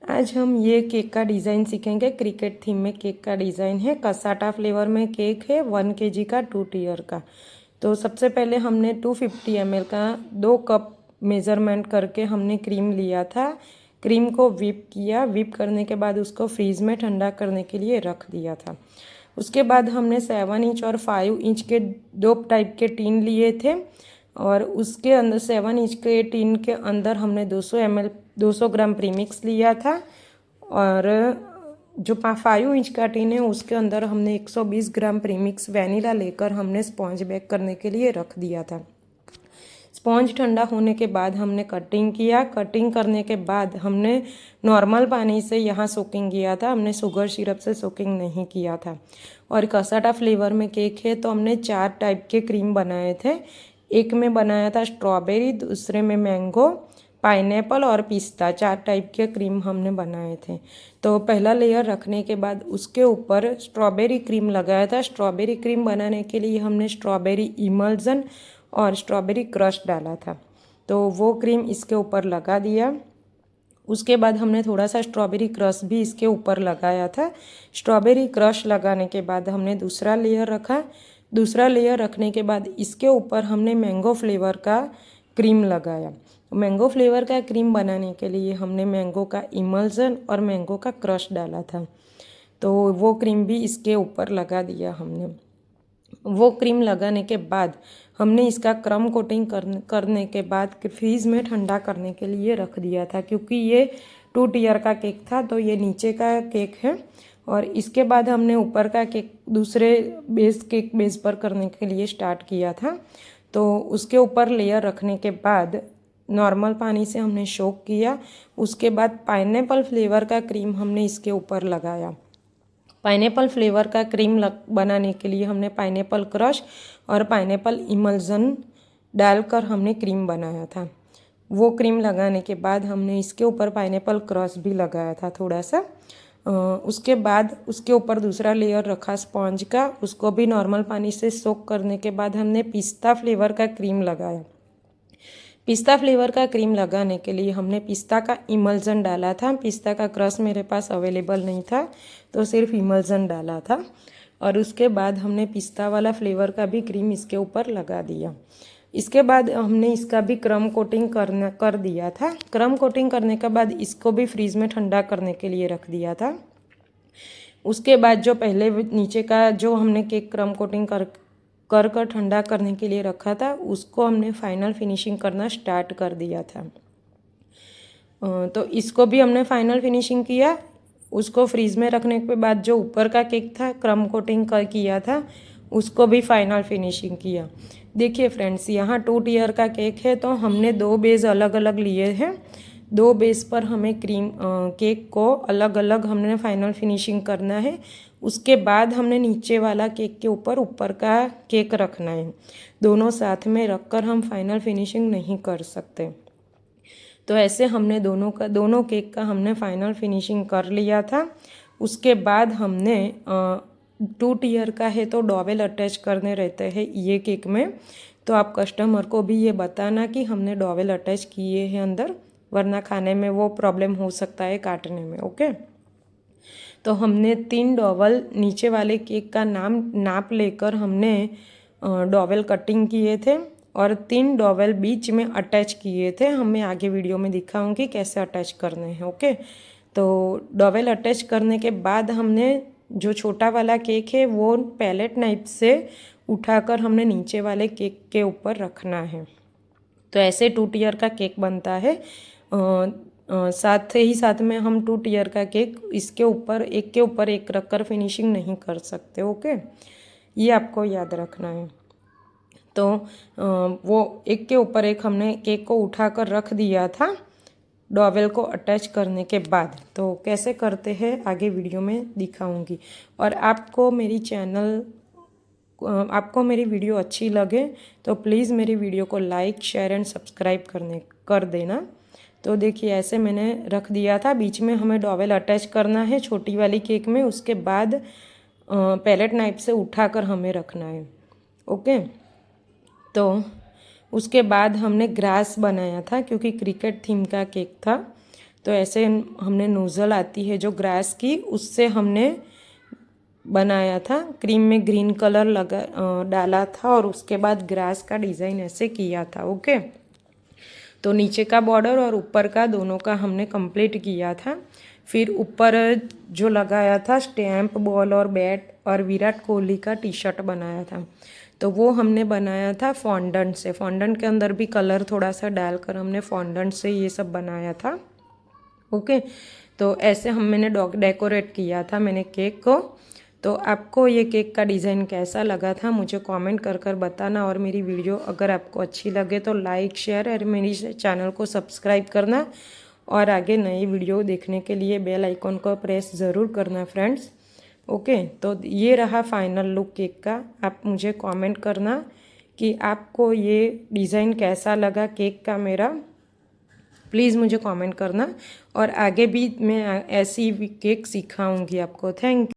आज हम ये केक का डिज़ाइन सीखेंगे। क्रिकेट थीम में केक का डिज़ाइन है। कसाटा फ्लेवर में केक है 1 kg का 2 टीयर का। तो सबसे पहले हमने 250 ml का 2 कप मेज़रमेंट करके हमने क्रीम लिया था। क्रीम को व्हिप किया। व्हिप करने के बाद उसको फ्रीज़ में ठंडा करने के लिए रख दिया था। उसके बाद हमने 7 इंच और 5 इंच के 2 टाइप के टीन लिए थे और उसके अंदर 7 इंच के टीन के अंदर हमने 200 ग्राम प्रीमिक्स लिया था और जो 5 इंच का टीन है उसके अंदर हमने 120 ग्राम प्रीमिक्स वैनिला लेकर हमने स्पॉन्ज बेक करने के लिए रख दिया था। स्पॉन्ज ठंडा होने के बाद हमने कटिंग किया। कटिंग करने के बाद हमने नॉर्मल पानी से यहाँ सोकिंग किया था, हमने शुगर सिरप से सोकिंग नहीं किया था। और कसाटा फ्लेवर में केक है तो हमने 4 टाइप के क्रीम बनाए थे। एक में बनाया था स्ट्रॉबेरी, दूसरे में मैंगो, पाइनएप्पल और पिस्ता। 4 टाइप के क्रीम हमने बनाए थे। तो पहला लेयर रखने के बाद उसके ऊपर स्ट्रॉबेरी क्रीम लगाया था। स्ट्रॉबेरी क्रीम बनाने के लिए हमने स्ट्रॉबेरी इमल्जन और स्ट्रॉबेरी क्रश डाला था, तो वो क्रीम इसके ऊपर लगा दिया। उसके बाद हमने थोड़ा सा स्ट्रॉबेरी क्रश भी इसके ऊपर लगाया था। स्ट्रॉबेरी क्रश लगाने के बाद हमने दूसरा लेयर रखा। दूसरा लेयर रखने के बाद इसके ऊपर हमने मैंगो फ्लेवर का क्रीम लगाया। मैंगो फ्लेवर का क्रीम बनाने के लिए हमने मैंगो का इमल्जन और मैंगो का क्रश डाला था, तो वो क्रीम भी इसके ऊपर लगा दिया हमने। वो क्रीम लगाने के बाद हमने इसका क्रम कोटिंग करने के बाद फ्रीज में ठंडा करने के लिए रख दिया था, क्योंकि ये 2 टीयर का केक था तो ये नीचे का केक है। और इसके बाद हमने ऊपर का केक दूसरे केक बेस पर करने के लिए स्टार्ट किया था। तो उसके ऊपर लेयर रखने के बाद नॉर्मल पानी से हमने सोक किया। उसके बाद पाइनएप्पल फ्लेवर का क्रीम हमने इसके ऊपर लगाया। पाइनएप्पल फ्लेवर का क्रीम बनाने के लिए हमने पाइनएप्पल क्रश और पाइनएप्पल इमल्जन डालकर हमने क्रीम बनाया था। वो क्रीम लगाने के बाद हमने इसके ऊपर पाइनएप्पल क्रश भी लगाया था थोड़ा सा। उसके बाद उसके ऊपर दूसरा लेयर रखा स्पॉन्ज का, उसको भी नॉर्मल पानी से सोक करने के बाद हमने पिस्ता फ्लेवर का क्रीम लगाया। पिस्ता फ्लेवर का क्रीम लगाने के लिए हमने पिस्ता का इमल्जन डाला था। पिस्ता का क्रश मेरे पास अवेलेबल नहीं था तो सिर्फ इमल्जन डाला था। और उसके बाद हमने पिस्ता वाला फ्लेवर का भी क्रीम इसके ऊपर लगा दिया। इसके बाद हमने इसका भी क्रम कोटिंग कर दिया था। क्रम कोटिंग करने के बाद इसको भी फ्रीज में ठंडा करने के लिए रख दिया था। उसके बाद जो पहले नीचे का जो हमने केक क्रम कोटिंग कर ठंडा करने के लिए रखा था, उसको हमने फाइनल फिनिशिंग करना स्टार्ट कर दिया था। तो इसको भी हमने फाइनल फिनिशिंग किया। उसको फ्रीज में रखने के बाद जो ऊपर का केक था क्रम कोटिंग किया था, उसको भी फाइनल फिनिशिंग किया। देखिए फ्रेंड्स, यहाँ 2 टीयर का केक है तो हमने 2 बेस अलग अलग लिए हैं। 2 बेस पर हमें केक को अलग अलग हमने फाइनल फिनिशिंग करना है। उसके बाद हमने नीचे वाला केक के ऊपर का केक रखना है। दोनों साथ में रखकर हम फाइनल फिनिशिंग नहीं कर सकते। तो ऐसे हमने दोनों केक का हमने फाइनल फिनिशिंग कर लिया था। उसके बाद हमने 2 टीयर का है तो डॉवेल अटैच करने रहते हैं ये केक में, तो आप कस्टमर को भी ये बताना कि हमने डॉवेल अटैच किए हैं अंदर, वरना खाने में वो प्रॉब्लम हो सकता है काटने में। ओके, तो हमने 3 डॉवल नीचे वाले केक का नाप लेकर हमने डॉवेल कटिंग किए थे और 3 डॉवेल बीच में अटैच किए थे। हमें आगे वीडियो में दिखाऊंगी कैसे अटैच करने हैं। ओके, तो डॉवेल अटैच करने के बाद हमने जो छोटा वाला केक है वो पैलेट नाइफ से उठाकर हमने नीचे वाले केक के ऊपर रखना है। तो ऐसे 2 टीयर का केक बनता है। साथ ही साथ में हम 2 टीयर का केक इसके ऊपर एक के ऊपर एक रखकर फिनिशिंग नहीं कर सकते। ओके, ये आपको याद रखना है। तो वो एक के ऊपर एक हमने केक को उठाकर रख दिया था डॉवेल को अटैच करने के बाद। तो कैसे करते हैं आगे वीडियो में दिखाऊंगी। और आपको मेरी वीडियो अच्छी लगे तो प्लीज़ मेरी वीडियो को लाइक, शेयर एंड सब्सक्राइब कर देना। तो देखिए ऐसे मैंने रख दिया था। बीच में हमें डॉवेल अटैच करना है छोटी वाली केक में। उसके बाद पैलेट नाइफ से उठाकर हमें रखना है। ओके, तो उसके बाद हमने ग्रास बनाया था क्योंकि क्रिकेट थीम का केक था। तो ऐसे हमने नोज़ल आती है जो ग्रास की, उससे हमने बनाया था। क्रीम में ग्रीन कलर डाला था और उसके बाद ग्रास का डिज़ाइन ऐसे किया था। ओके, तो नीचे का बॉर्डर और ऊपर का दोनों का हमने कंप्लीट किया था। फिर ऊपर जो लगाया था स्टैम्प, बॉल और बैट और विराट कोहली का टी शर्ट बनाया था। तो वो हमने बनाया था फॉन्डेंट से। फॉन्डेंट के अंदर भी कलर थोड़ा सा डालकर हमने फॉन्डेंट से ये सब बनाया था। ओके, तो ऐसे मैंने डेकोरेट किया था मैंने केक को। तो आपको ये केक का डिज़ाइन कैसा लगा था मुझे कमेंट कर बताना। और मेरी वीडियो अगर आपको अच्छी लगे तो लाइक, शेयर और मेरी चैनल को सब्सक्राइब करना। और आगे नई वीडियो देखने के लिए बेल आइकॉन को प्रेस ज़रूर करना फ्रेंड्स। ओके, तो ये रहा फाइनल लुक केक का। आप मुझे कमेंट करना कि आपको ये डिज़ाइन कैसा लगा केक का मेरा, प्लीज़ मुझे कमेंट करना। और आगे भी मैं ऐसी केक सिखाऊंगी आपको। Thank you.